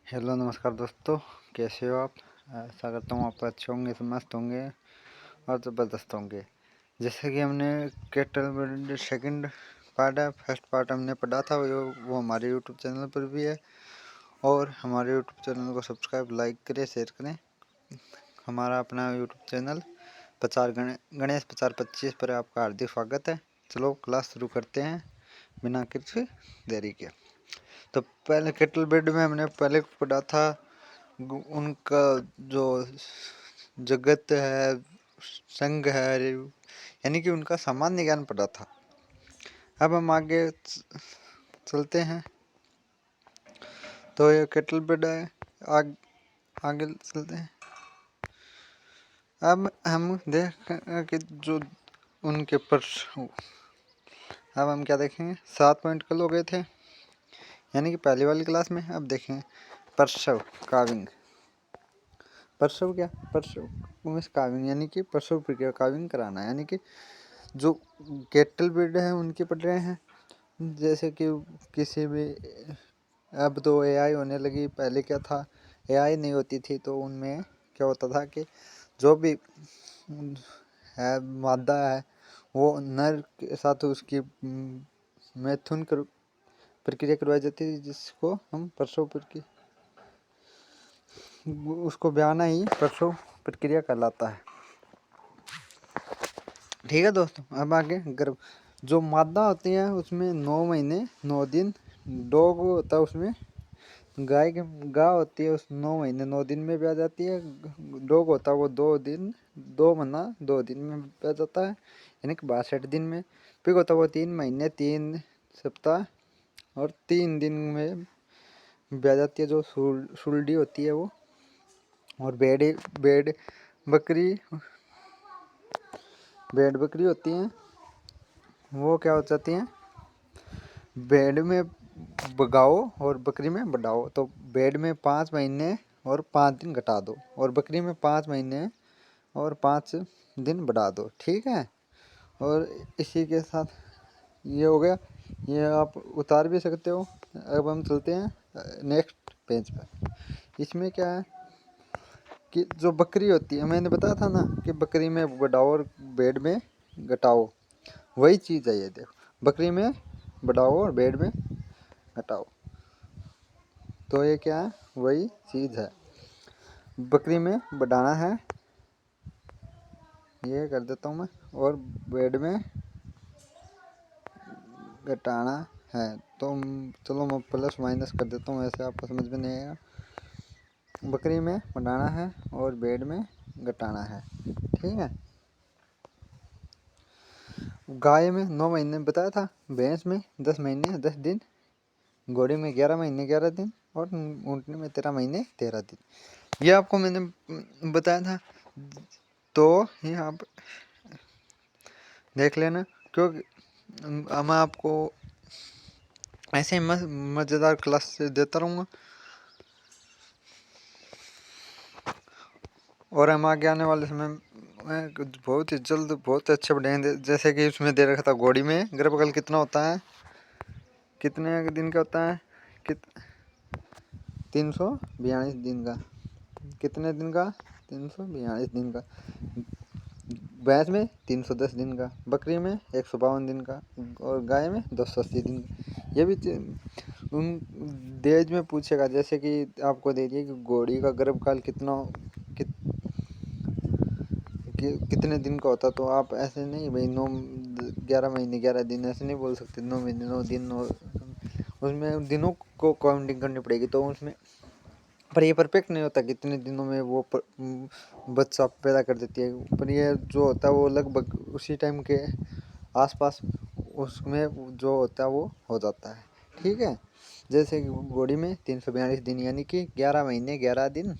Hello नमस्कार दोस्तों, कैसे हो आप। आशा करता हूँ आप अच्छे होंगे, मस्त होंगे और ज़बरदस्त होंगे। जैसे कि हमने कैटल सेकंड पार्ट है, फर्स्ट पार्ट हमने पढ़ा था, वो हमारे यूट्यूब चैनल पर भी है। और हमारे यूट्यूब चैनल को सब्सक्राइब, लाइक करें, शेयर करें। हमारा अपना यूट्यूब चैनल गणेश प्रचार 25 पर आपका हार्दिक स्वागत है। चलो क्लास शुरू करते हैं बिना किसी देरी के। तो पहले कैटल ब्रीड में हमने पहले पढ़ा था उनका जो जगत है, संघ है, यानी कि उनका सामान्य ज्ञान पढ़ा था। अब हम आगे चलते हैं। तो ये कैटल ब्रीड है, आगे चलते हैं। अब हम देख कि जो उनके पर अब हम क्या देखेंगे, 7 पॉइंट कल हो गए थे, यानी कि पहली वाली क्लास में। अब देखेंगे प्रसव काविंग। प्रसव क्या, प्रसव मीन्स काविंग, यानी कि प्रसव प्रक्रिया काविंग कराना, यानी कि जो कैटल ब्रीड है उनके पढ़ रहे हैं। जैसे कि किसी भी, अब तो एआई होने लगी, पहले क्या था, एआई नहीं होती थी तो उनमें क्या होता था कि जो भी है मादा है वो नर के साथ उसकी मैथुन प्रक्रिया करवाई जाती है, जिसको हम प्रसव प्रक्रिया, उसको ब्याना ही प्रसव प्रक्रिया कहलाता है। ठीक है दोस्तों। अब आगे गर्भ, जो मादा होती है उसमें 9 महीने 9 दिन, डॉग होता है उसमें, गाय होती है उस 9 महीने 9 दिन में ब्याह जाती है। डॉग होता है वो 2 महीना 2 दिन में ब्याह जाता है, यानी कि 62 दिन में। पिग होता है वो 3 महीने 3 सप्ताह और 3 दिन में ब्याह जाती है, जो सुलडी होती है वो। और बेड बकरी होती हैं, वो क्या हो जाती हैं, बेड में बगाओ और बकरी में बढ़ाओ। तो बेड में 5 महीने और 5 दिन घटा दो, और बकरी में 5 महीने और 5 दिन बढ़ा दो। ठीक है। और इसी के साथ ये हो गया, ये आप उतार भी सकते हो। अब हम चलते हैं नेक्स्ट पेज पर। इसमें क्या है कि जो बकरी होती है, मैंने बताया था ना कि बकरी में बढ़ाओ और बेड में घटाओ, वही चीज़ है ये। देखो, बकरी में बढ़ाओ और बेड में घटाओ, तो ये क्या है, वही चीज़ है। बकरी में बढ़ाना है, ये कर देता हूँ मैं, और बेड में घटाना है। तो चलो मैं प्लस माइनस कर देता हूँ, ऐसे आपको समझ में नहीं आएगा। बकरी में बढ़ाना है और बेड में घटाना है। ठीक है। गाय में 9 महीने बताया था, भैंस में 10 महीने 10 दिन, घोड़ी में 11 महीने 11 दिन, और ऊँटनी में 13 महीने 13 दिन। ये आपको मैंने बताया था, तो ये आप देख लेना, क्योंकि मैं आपको ऐसे ही मज़ेदार क्लास से देता रहूँगा। और हम आगे आने वाले समय में बहुत ही जल्द बहुत अच्छे बढ़ेंगे। जैसे कि उसमें दे रखा था, घोड़ी में गर्भकाल कितना होता है, कितने दिन का होता है, 342 दिन का। कितने दिन का, 342 दिन का। भैंस में 310 दिन का, बकरी में 152 दिन का, और गाय में 280 दिन का। ये भी उन देज में पूछेगा, जैसे कि आपको दे दिया कि घोड़ी का गर्भकाल कितने दिन का होता, तो आप ऐसे नहीं भाई 11 महीने 11 दिन ऐसे नहीं बोल सकते। 9 महीने 9 दिन, उसमें दिनों को काउंटिंग करनी पड़ेगी। तो उसमें पर ये परफेक्ट नहीं होता कितने दिनों में वो बच्चा पैदा कर देती है, पर ये जो होता है वो लगभग उसी टाइम के आसपास उसमें जो होता है वो हो जाता है। ठीक है। जैसे कि घोड़ी में 342 दिन, यानी कि 11 महीने 11 दिन,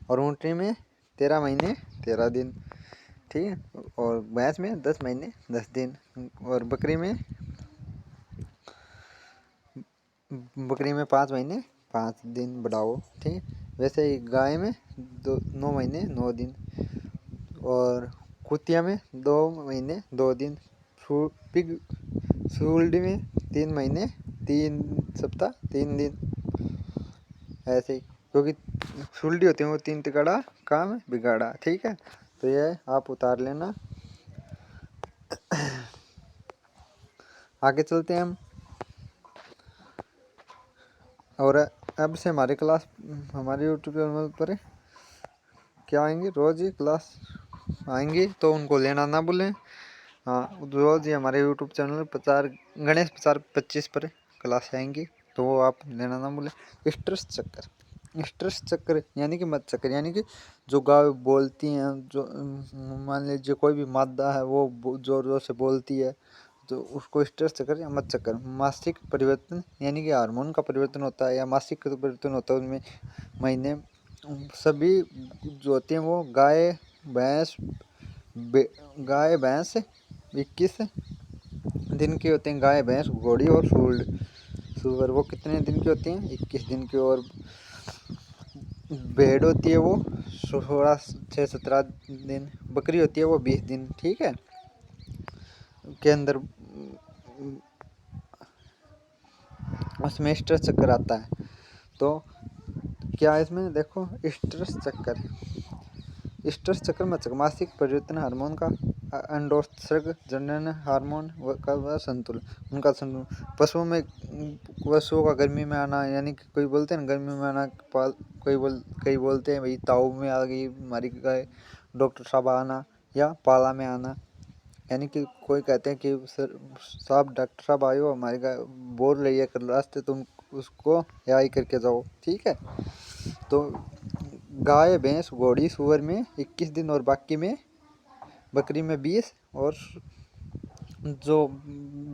और ऊँटनी में 13 महीने 13 दिन। ठीक है। और भैंस में 10 महीने 10 दिन, और बकरी में 5 महीने 5 दिन बढ़ाओ। ठीक है। वैसे ही गाय में 9 महीने 9 दिन, और कुतिया में 2 महीने 2 दिन, पिग सूल्डी में 3 महीने 3 सप्ताह 3 दिन, ऐसे ही। क्योंकि सुलडी होती है वो 3 तिगाड़ा काम बिगाड़ा। ठीक है, तो ये आप उतार लेना। आगे चलते हैं हम। और अब से हमारी क्लास हमारे यूट्यूब चैनल पर क्या आएंगी, रोज ही क्लास आएंगी, तो उनको लेना ना भूलें। हाँ, रोज ही हमारे यूट्यूब चैनल प्रचार गणेश प्रचार 25 पर क्लास आएंगी, तो वो आप लेना ना भूलें। स्ट्रेस चक्कर, स्ट्रेस चक्कर यानी कि मत चक्कर, यानी कि जो गाय बोलती हैं, जो मान लीजिए कोई भी मादा है वो जोर जोर से बोलती है, तो उसको स्ट्रेस चक्कर या मत चक्कर। मासिक परिवर्तन यानी कि हार्मोन का परिवर्तन होता है या मासिक का परिवर्तन होता है उनमें महीने, सभी जो होते हैं वो गाय भैंस 21 दिन के होते हैं। गाय भैंस घोड़ी और सुअर वो कितने दिन की होती हैं, 21 दिन की। और भेड़ होती है वो 16 से 17 दिन। बकरी होती है वो 20 दिन। ठीक है, के अंदर उसमें स्ट्रेस चक्कर आता है। तो क्या है इसमें देखो, स्ट्रेस चक्कर, स्ट्रेस चक्र में मासिक परिवर्तन, हार्मोन का अंडोत्सर्ग, जनन हार्मोन का संतुलन, उनका संतुलन। पशुओं का गर्मी में आना, यानी कि कोई बोलते हैं ना गर्मी में आना, कई बोलते हैं भाई ताऊ में आ गई हमारी गाय, डॉक्टर साहब आना, या पाला में आना। यानी कि कोई कहते हैं कि सर साहब डॉक्टर साहब आयो हमारी गाय बोल रही है कल रास्ते, तुम उसको आई करके जाओ। ठीक है, तो गाय भैंस घोड़ी सुअर में 21 दिन और बाकी में बकरी में 20 और जो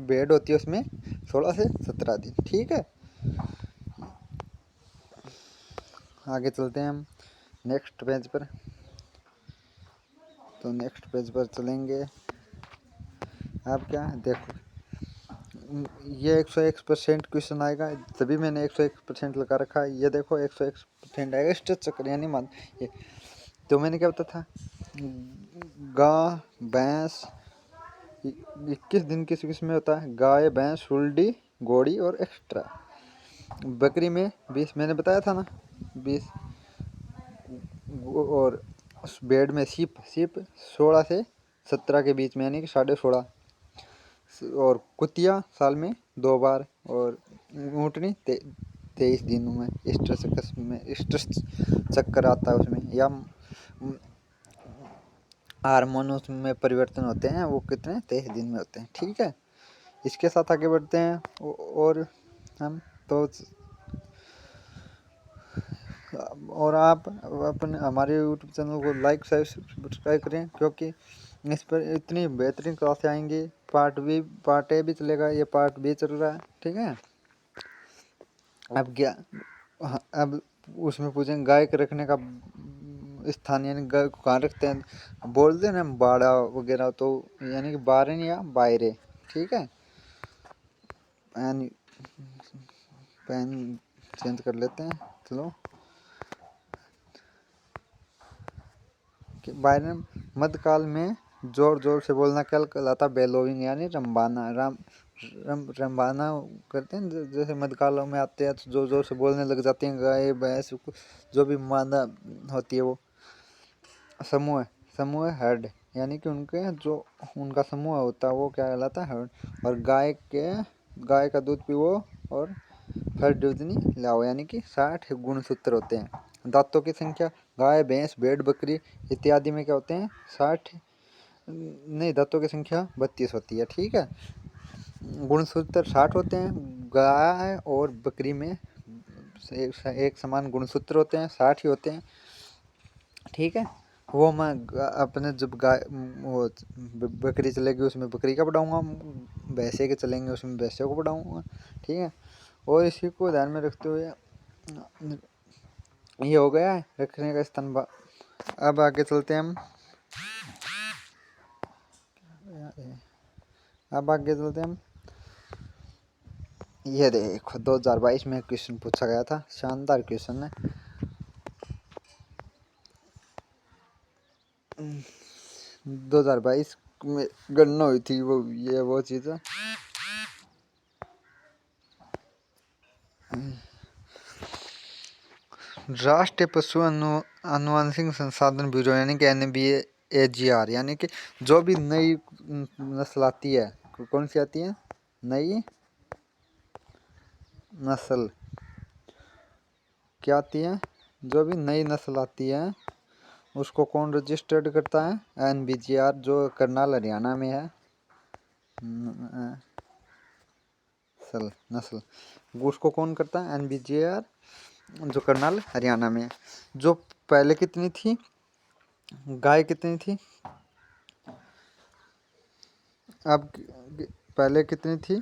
भेड़ होती है उसमें 16 से 17 दिन। ठीक है, आगे चलते हैं हम नेक्स्ट पेज पर। तो नेक्स्ट पेज पर चलेंगे। अब क्या देखो, ये 101% क्वेश्चन आएगा, तभी मैंने 101% लगा रखा है। ये देखो 101% आएगा स्ट्रेस चक्कर यानी मान ये। तो मैंने क्या बताया था, गाय भैंस 21 दिन किस में होता है, गाय भैंस सुलडी घोड़ी और एक्स्ट्रा। बकरी में 20 मैंने बताया था ना 20, और भेड़ में सीप 16 से 17 के बीच में यानी कि 16.5। और कुतिया साल में 2 बार। और ऊँटनी 23 दिनों में स्ट्रेस चक्कर आता है उसमें, या हार्मोन उसमें परिवर्तन होते हैं वो कितने 23 दिन में होते हैं। ठीक है, इसके साथ आगे बढ़ते हैं। और हम तो और आप अपने हमारे यूट्यूब चैनल को लाइक सब्सक्राइब करें, क्योंकि इस पर इतनी बेहतरीन क्लासें आएंगी। पार्ट ए भी चलेगा, ये पार्ट बी चल रहा है। ठीक है, अब क्या, अब उसमें पूछेंगे गाय के रखने का स्थान, यानी गाय को कहाँ रखते हैं, बोलते हैं ना बाड़ा वगैरह, तो यानी कि बारन या बायरे। ठीक है, पेन चेंज कर लेते हैं। चलो, बायरन मध्यकाल में जोर जोर से बोलना क्या कहलाता, बेलोविंग यानी रंबाना। रंबाना करते हैं, जैसे मध्यकालों में आते हैं तो जोर जोर से बोलने लग जाती हैं गाय भैंस, जो भी मादा होती है वो। समूह समूह हर्ड, यानी कि उनके जो उनका समूह होता है वो क्या कहलाता है, हर्ड। और गाय का दूध पीवो और हर ड्यूजनी लाओ, यानी कि 60 गुणसूत्र होते हैं। दांतों की संख्या गाय भैंस भेड़ बकरी इत्यादि में क्या होते हैं, 60 नहीं, दांतों की संख्या 32 होती है। ठीक है, गुणसूत्र 60 होते हैं। गाय और बकरी में एक समान गुणसूत्र होते हैं, 60 ही होते हैं। ठीक है, वो मैं अपने जब गाय वो बकरी चलेगी उसमें बकरी का पढ़ाऊँगा, भैंसे के चलेंगे उसमें भैंसे को पढ़ाऊँगा। ठीक है, और इसी को ध्यान में रखते हुए ये हो गया है रखने का स्तंभ। अब आगे चलते हैं हम। अब आगे चलते हैं हम। ये देखो 2022 में क्वेश्चन पूछा गया था, शानदार क्वेश्चन है। 2022 में गणना हुई थी वो चीज़ है। राष्ट्रीय पशु अनुवांशिक संसाधन ब्यूरो यानी कि NBAGR, यानी कि जो भी नई नस्ल आती है, कौन सी आती है नई नस्ल, क्या आती है, जो भी नई नस्ल आती है उसको कौन रजिस्टर्ड करता है? NBGR, जो करनाल हरियाणा में है। नस्ल उसको कौन करता है? NBGR, जो करनाल हरियाणा में है। जो पहले कितनी थी गाय, कितनी थी अब, पहले कितनी थी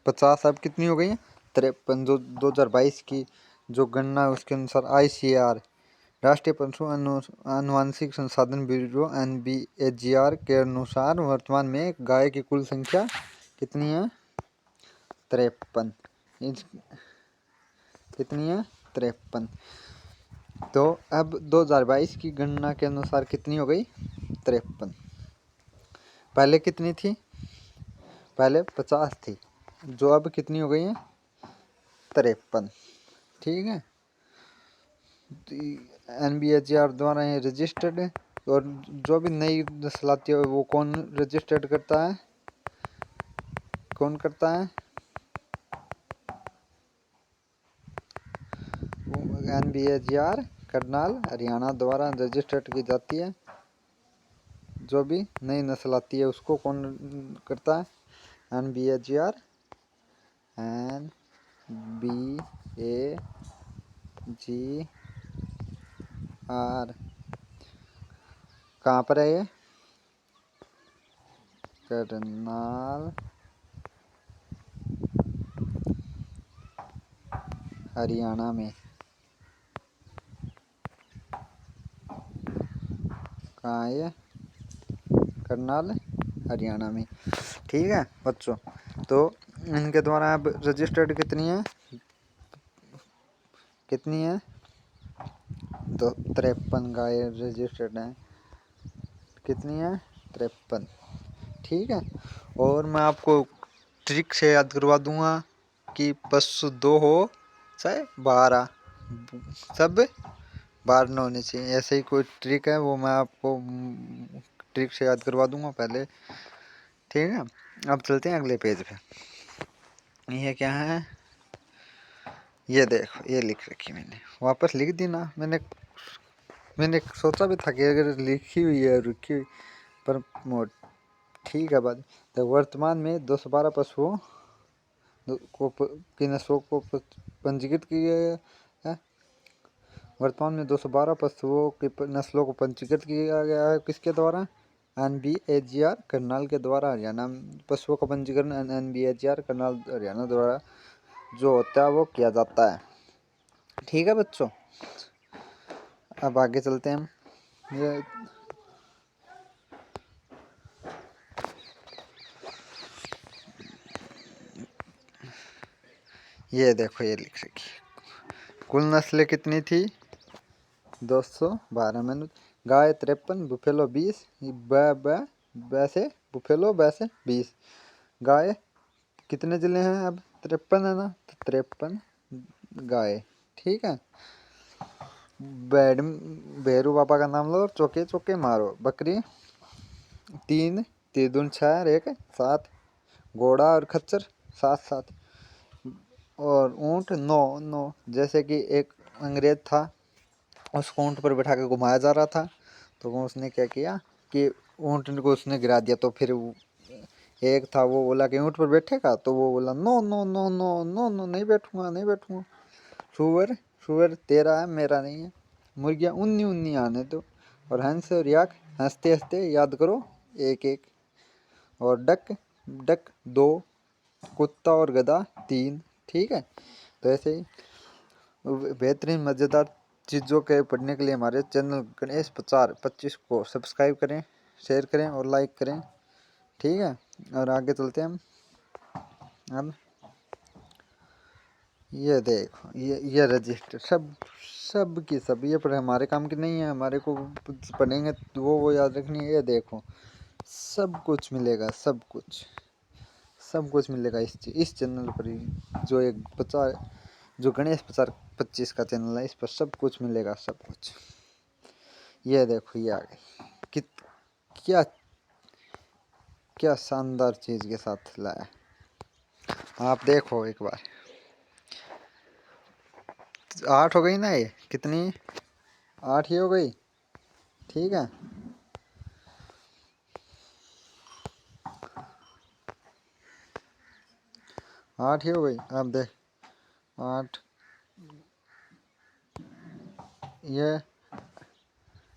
50, अब कितनी हो गई है 53। जो 2022 की जो गणना है उसके अनुसार ICAR, राष्ट्रीय पशु आनुवंशिक संसाधन ब्यूरो NBAGR के अनुसार वर्तमान में गाय की कुल संख्या कितनी है? 53। कितनी है? 53। तो अब 2022 की गणना के अनुसार कितनी हो गई? 53। पहले कितनी थी? पहले 50 थी, जो अब कितनी हो गई है? 53। ठीक है, NBAGR द्वारा ये रजिस्टर्ड है। और जो भी नई नस्ल आती है वो कौन रजिस्टर्ड करता है? कौन करता है? NBAGR करनाल हरियाणा द्वारा रजिस्टर्ड की जाती है। जो भी नई नस्ल आती है उसको कौन करता है? NBAGR कहाँ पर है ये? करनाल हरियाणा में। कहाँ है ये? करनाल हरियाणा में। ठीक है बच्चों, तो इनके द्वारा अब रजिस्टर्ड कितनी है? कितनी है? तो 53 गाय रजिस्टर्ड हैं। कितनी है? 53। ठीक है, और मैं आपको ट्रिक से याद करवा दूंगा कि पशु 2 हो चाहे 12, सब 12 होने चाहिए। ऐसे ही कोई ट्रिक है वो मैं आपको ट्रिक से याद करवा दूंगा पहले। ठीक है, अब चलते हैं अगले पेज पे। ये क्या है? ये देखो, ये लिख रखी मैंने, वापस लिख दी ना। मैंने सोचा भी था कि अगर लिखी हुई है रुकी हुई पर मोट, ठीक है बात। तो वर्तमान में 212 पशुओं की नस्लों को पंजीकृत किया गया है। वर्तमान में 212 पशुओं की नस्लों को पंजीकृत किया गया है। किसके द्वारा? NBAGR करनाल के द्वारा। हरियाणा पशुओं का पंजीकरण NBAGR करनाल हरियाणा द्वारा जो होता है वो किया जाता है। ठीक है बच्चों, अब आगे चलते हैं हम। ये देखो, ये लिख रखी कुल नस्लें कितनी थी? 212 में गाय 53, बुफेलो 20, वैसे बुफेलो वैसे 20। गाय कितने जिले हैं अब? 53 है ना, तो 53 गाय। ठीक है, भैरू बाबा का नाम लो और चौके चौके मारो। बकरी 3, 3 दून 6, 1 7। घोड़ा और खच्चर 7 7। और ऊँट 9 9। जैसे कि एक अंग्रेज था, उसको ऊँट पर बैठा के घुमाया जा रहा था, तो उसने क्या किया कि ऊँट को उसने गिरा दिया। तो फिर एक था, वो बोला कि ऊँट पर बैठेगा, तो वो बोला no no no no no no, नहीं बैठूंगा नहीं बैठूंगा। सुअर सुअर तेरा है मेरा नहीं है। मुर्गियाँ उन्नी उन्नी आने दो। और हंस और याक हंसते हंसते याद करो एक एक। और डक डक 2। कुत्ता और गधा 3। ठीक है, तो ऐसे ही बेहतरीन मज़ेदार चीज़ों के पढ़ने के लिए हमारे चैनल गणेश प्रचार 25 को सब्सक्राइब करें, शेयर करें और लाइक करें। ठीक है, और आगे चलते हैं हम। अब ये देखो, ये रजिस्टर सब की सब, ये पर हमारे काम की नहीं है, हमारे को पढ़ेंगे तो वो याद रखनी है। ये देखो, सब कुछ मिलेगा, सब कुछ मिलेगा इस चैनल पर ही। जो एक बच्चा जो गणेश 25 का चैनल है, इस पर सब कुछ मिलेगा, सब कुछ। ये देखो ये आ गई, कित क्या क्या शानदार चीज के साथ लाया, आप देखो एक बार। 8 हो गई ना, ये कितनी, 8 ही हो गई, ठीक है। आठ ही हो गई, अब देख 8, ये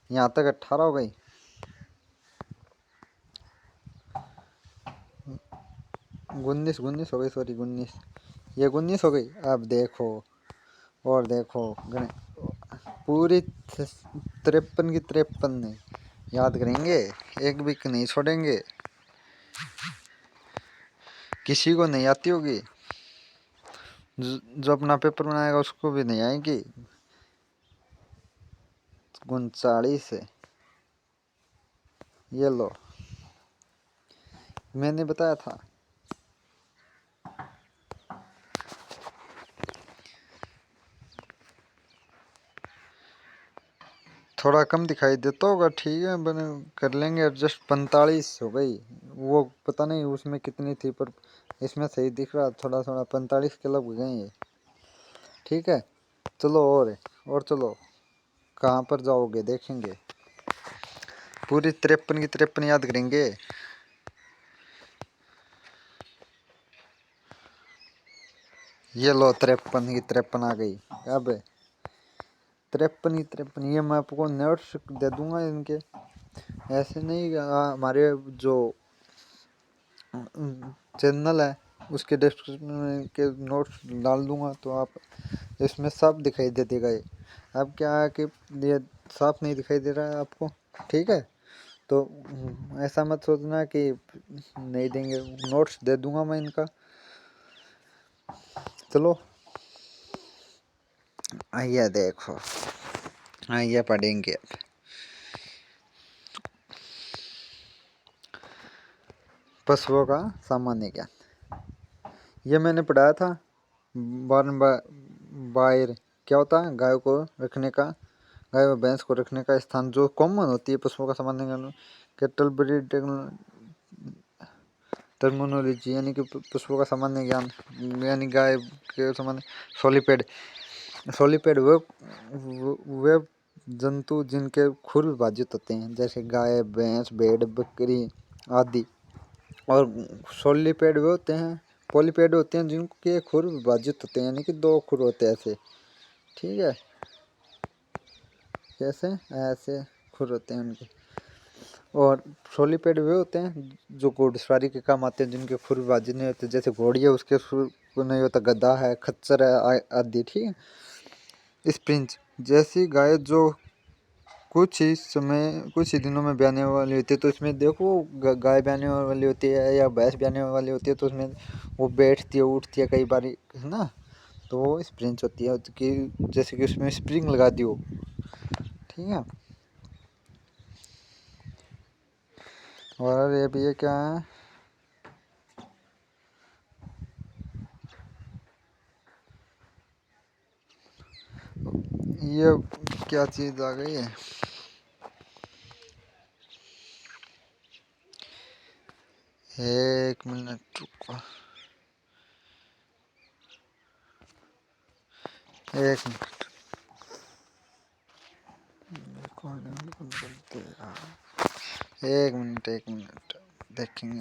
यहाँ तक 18 हो गई, 19 हो गई, सॉरी 19, ये 19 हो गई। अब देखो और देखो, पूरी 53 की 53 याद करेंगे, एक भी नहीं छोड़ेंगे, किसी को नहीं आती होगी, जो अपना पेपर बनाएगा उसको भी नहीं आएगी। 39 है, ये लो, मैंने बताया था। थोड़ा कम दिखाई देता होगा, ठीक है, बने कर लेंगे एडजस्ट। 45 हो गई, वो पता नहीं उसमें कितनी थी, पर इसमें सही दिख रहा, थोड़ा थोड़ा 45 के लग गए ये, ठीक है। चलो और चलो, कहाँ पर जाओगे देखेंगे, पूरी 53 की 53 याद करेंगे। ये लो 53 की 53 आ गई। अब 53 की 53, ये मैं आपको नोट्स दे दूंगा इनके, ऐसे नहीं, हमारे जो चैनल है उसके डिस्क्रिप्शन में के नोट्स डाल दूंगा, तो आप इसमें सब दिखाई दे देगा ये। अब क्या है कि ये साफ नहीं दिखाई दे रहा है आपको, ठीक है, तो ऐसा मत सोचना कि नहीं देंगे, नोट्स दे दूंगा मैं इनका। चलो आइए देखो, आइए पढ़ेंगे। पशुओं का सामान्य ज्ञान, ये मैंने पढ़ाया था। बारन बायर क्या होता है, गाय को रखने का, गाय व भैंस को रखने का स्थान जो कॉमन होती है पशुओं का सामान्य ज्ञान। कैटल ब्रीड टर्मिनोलॉजी यानी कि पशुओं का सामान्य ज्ञान, यानी गाय के सामान्य। सोलिपेड, सोलिपेड वे जंतु जिनके खुर विभाजित होते हैं, जैसे गाय, भैंस, भेड़, बकरी आदि। और सोलिपेड वे होते हैं, पॉलीपेड होते हैं जिनके खुर विभाजित होते हैं, यानी कि 2 खुर होते हैं ऐसे, ठीक है, कैसे, ऐसे खुर होते हैं उनके। और सोलिपेड वे होते हैं जो घोड़सवारी के काम आते हैं, जिनके खुर विभाजित नहीं होते, जैसे घोड़ी है उसके खुर नहीं होता, गधा है, खच्चर है आदि, ठीक है। स्प्रिंच जैसी गाय जो कुछ ही दिनों में ब्याने वाली होती है, तो इसमें देखो गाय ब्याने वाली होती है या भैंस ब्याने वाली होती है, तो उसमें वो बैठती है उठती है कई बार, है ना, तो वो स्प्रिंच होती है, कि जैसे कि उसमें स्प्रिंग लगा दी हो, ठीक है। और ये भी है क्या है, ये क्या चीज आ गई है, एक मिनट रुको, एक मिनट, एक मिनट, एक मिनट देखेंगे।